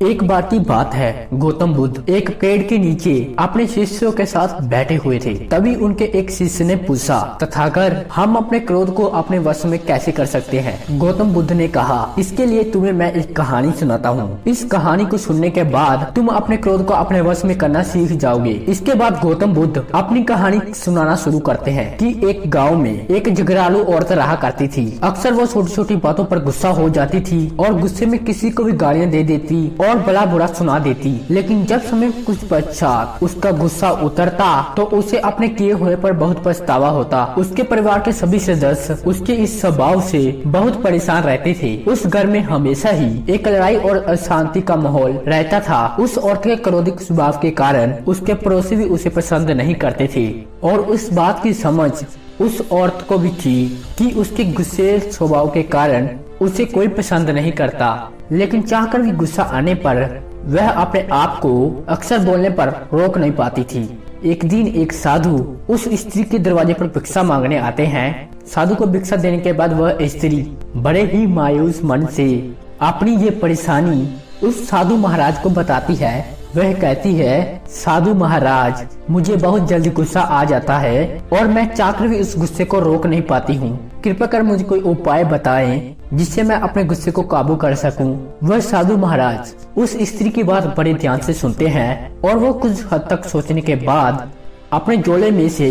एक बार की बात है, गौतम बुद्ध एक पेड़ के नीचे अपने शिष्यों के साथ बैठे हुए थे। तभी उनके एक शिष्य ने पूछा, तथागत, हम अपने क्रोध को अपने वश में कैसे कर सकते हैं? गौतम बुद्ध ने कहा, इसके लिए तुम्हें मैं एक कहानी सुनाता हूँ। इस कहानी को सुनने के बाद तुम अपने क्रोध को अपने वश में करना सीख जाओगे। इसके बाद गौतम बुद्ध अपनी कहानी सुनाना शुरू करते हैं कि एक गाँव में एक झगड़ालू औरत रहा करती थी। अक्सर वो छोटी छोटी बातों पर गुस्सा हो जाती थी और गुस्से में किसी को भी गालियाँ दे देती और भला बुरा सुना देती। लेकिन जब समय कुछ पश्चात उसका गुस्सा उतरता तो उसे अपने किए हुए पर बहुत पछतावा होता। उसके परिवार के सभी सदस्य उसके इस स्वभाव से बहुत परेशान रहते थे। उस घर में हमेशा ही एक लड़ाई और अशांति का माहौल रहता था। उस औरत के क्रोधिक स्वभाव के कारण उसके पड़ोसी भी उसे पसंद नहीं करते थे और उस बात की समझ उस औरत को भी थी कि उसके गुस्से स्वभाव के कारण उसे कोई पसंद नहीं करता। लेकिन चाहकर भी गुस्सा आने पर वह अपने आप को अक्सर बोलने पर रोक नहीं पाती थी। एक दिन एक साधु उस स्त्री के दरवाजे पर भिक्षा मांगने आते हैं। साधु को भिक्षा देने के बाद वह स्त्री बड़े ही मायूस मन से अपनी ये परेशानी उस साधु महाराज को बताती है। वह कहती है, साधु महाराज, मुझे बहुत जल्दी गुस्सा आ जाता है और मैं चाहकर भी उस गुस्से को रोक नहीं पाती हूँ। कृपया कर मुझे कोई उपाय बताएं जिससे मैं अपने गुस्से को काबू कर सकूं। वह साधु महाराज उस स्त्री की बात बड़े ध्यान से सुनते हैं और वो कुछ हद तक सोचने के बाद अपने झोले में से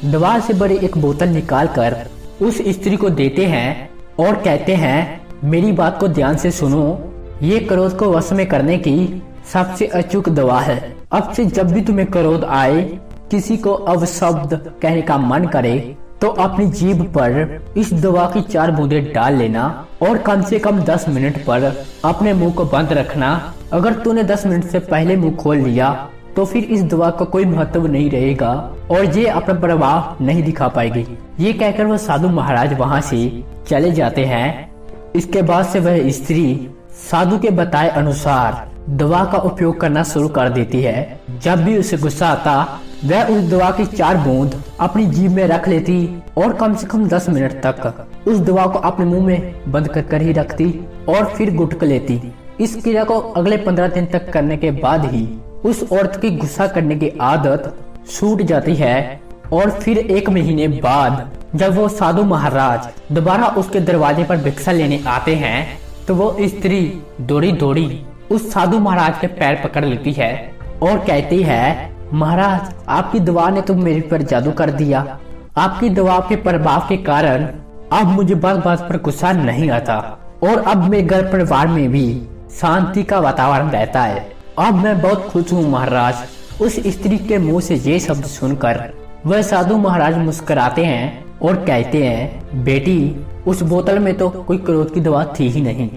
दवा से बड़ी एक बोतल निकालकर उस स्त्री को देते हैं और कहते हैं, मेरी बात को ध्यान से सुनो, ये क्रोध को वश में करने की सबसे अचूक दवा है। अब से जब भी तुम्हें क्रोध आए, किसी को अवशब्द कहने का मन करे तो अपनी जीभ पर इस दवा की 4 बूंदे डाल लेना और कम से कम 10 मिनट पर अपने मुंह को बंद रखना। अगर तूने 10 मिनट से पहले मुंह खोल लिया तो फिर इस दवा का कोई महत्व नहीं रहेगा और ये अपना प्रभाव नहीं दिखा पाएगी। ये कहकर वह साधु महाराज वहाँ से चले जाते हैं। इसके बाद से वह स्त्री साधु के बताए अनुसार दवा का उपयोग करना शुरू कर देती है। जब भी उसे गुस्सा आता वह उस दवा की 4 बूंद अपनी जीभ में रख लेती और कम से कम 10 मिनट तक उस दवा को अपने मुंह में बंद कर ही रखती और फिर गुटक लेती। इस क्रिया को अगले 15 दिन तक करने के बाद ही उस औरत की गुस्सा करने की आदत छूट जाती है। और फिर 1 महीने बाद जब वो साधु महाराज दोबारा उसके दरवाजे पर भिक्षा लेने आते हैं तो वो स्त्री दौड़ी दौड़ी उस साधु महाराज के पैर पकड़ लेती है और कहती है, महाराज, आपकी दवा ने तो मेरे पर जादू कर दिया। आपकी दवा के प्रभाव के कारण अब मुझे बात बात पर गुस्सा नहीं आता और अब मेरे घर परिवार में भी शांति का वातावरण रहता है। अब मैं बहुत खुश हूँ महाराज। उस स्त्री के मुंह से ये शब्द सुनकर वह साधु महाराज मुस्कुराते हैं और कहते हैं, बेटी, उस बोतल में तो कोई क्रोध की दवा थी ही नहीं,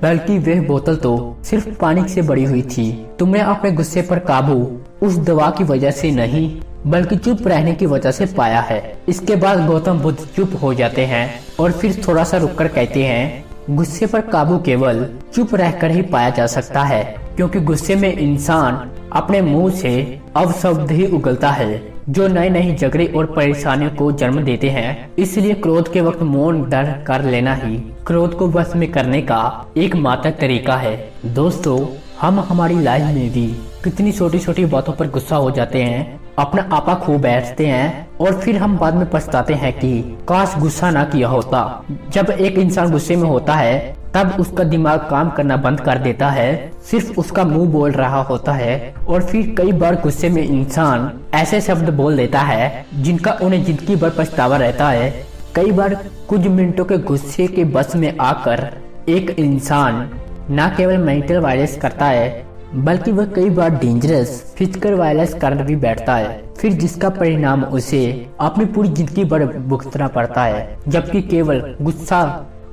बल्कि वह बोतल तो सिर्फ पानी से भरी हुई थी। तुमने अपने गुस्से पर काबू उस दवा की वजह से नहीं बल्कि चुप रहने की वजह से पाया है। इसके बाद गौतम बुद्ध चुप हो जाते हैं और फिर थोड़ा सा रुककर कहते हैं, गुस्से पर काबू केवल चुप रहकर ही पाया जा सकता है, क्योंकि गुस्से में इंसान अपने मुंह से अवशब्द ही उगलता है जो नए नए झगड़े और परेशानियों को जन्म देते हैं। इसलिए क्रोध के वक्त मौन धारण कर लेना ही क्रोध को वश में करने का एकमात्र तरीका है। दोस्तों, हम हमारी लाइफ में भी कितनी छोटी छोटी बातों पर गुस्सा हो जाते हैं, अपना आपा खो बैठते हैं और फिर हम बाद में पछताते हैं कि काश गुस्सा ना किया होता। जब एक इंसान गुस्से में होता है तब उसका दिमाग काम करना बंद कर देता है, सिर्फ उसका मुंह बोल रहा होता है और फिर कई बार गुस्से में इंसान ऐसे शब्द बोल देता है जिनका उन्हें जिंदगी भर पछतावा रहता है। कई बार कुछ मिनटों के गुस्से के बस में आकर एक इंसान न केवल मेंटल वायलेंस करता है बल्कि वह कई बार डेंजरस फिजिकल वायलेंस कर भी बैठता है, फिर जिसका परिणाम उसे अपनी पूरी जिंदगी भर भुगतना पड़ता है, जबकि केवल गुस्सा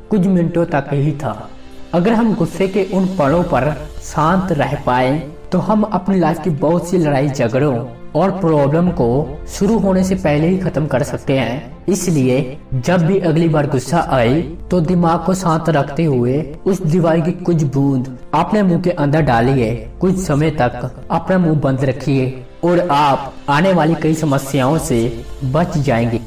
कुछ मिनटों तक ही था। अगर हम गुस्से के उन पलों पर शांत रह पाए तो हम अपनी लाइफ की बहुत सी लड़ाई झगड़ों और प्रॉब्लम को शुरू होने से पहले ही खत्म कर सकते हैं। इसलिए जब भी अगली बार गुस्सा आए तो दिमाग को शांत रखते हुए उस दवाई की कुछ बूंद अपने मुंह के अंदर डालिए, कुछ समय तक अपना मुंह बंद रखिए और आप आने वाली कई समस्याओं से बच जाएंगे।